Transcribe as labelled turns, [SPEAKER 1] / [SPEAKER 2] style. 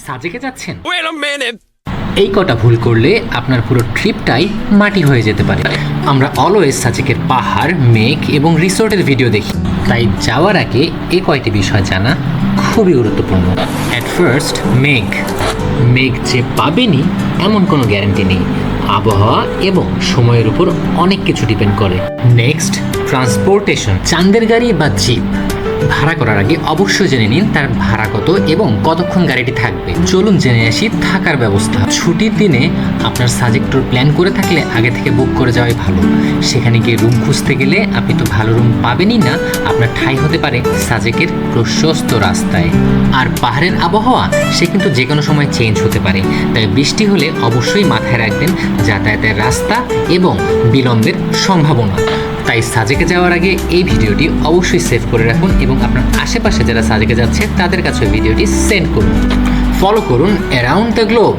[SPEAKER 1] সাজেকে যাচ্ছেন? এই কটা ভুল করলে আপনার পুরো ট্রিপটাই মাটি হয়ে যেতে পারে। আমরা অলওয়েজ সাজেকের পাহাড়, মেঘ এবং রিসোর্টের ভিডিও দেখি, তাই যাওয়ার আগে এই কয়টি বিষয় জানা খুবই গুরুত্বপূর্ণ। অ্যাট ফার্স্ট, মেঘ যে পাবেনই এমন কোনো গ্যারান্টি নেই। আবহাওয়া এবং সময়ের উপর অনেক কিছু ডিপেন্ড করে। Next, transportation. চাঁদের গাড়ি বা জিপ ভাড়া করার আগে অবশ্যই জেনে নিন তার ভাড়া কত এবং কতক্ষণ গাড়িটি থাকবে। চলুন জেনে আসি থাকার ব্যবস্থা। ছুটির দিনে আপনার সাজেক ট্যুর প্ল্যান করে থাকলে আগে থেকে বুক করে যাওয়াই ভালো। সেখানে গিয়ে রুম খুঁজতে গেলে আপনি তো ভালো রুম পাবেনই না, আপনার ঠাঁই হতে পারে সাজেকের প্রশস্ত রাস্তায়। আর পাহাড়ের আবহাওয়া সে কিন্তু যে কোনো সময় চেঞ্জ হতে পারে, তাই বৃষ্টি হলে অবশ্যই মাথায় রাখবেন যাতায়াতের রাস্তা এবং বিলম্বের সম্ভাবনা। তাই সাজেকে যাওয়ার আগে এই ভিডিওটি অবশ্যই সেভ করে রাখুন এবং আপনার আশেপাশে যারা সাজেকে যাচ্ছে তাদের কাছে ভিডিওটি সেন্ড করুন। ফলো করুন অ্যারাউন্ড দ্য গ্লোব।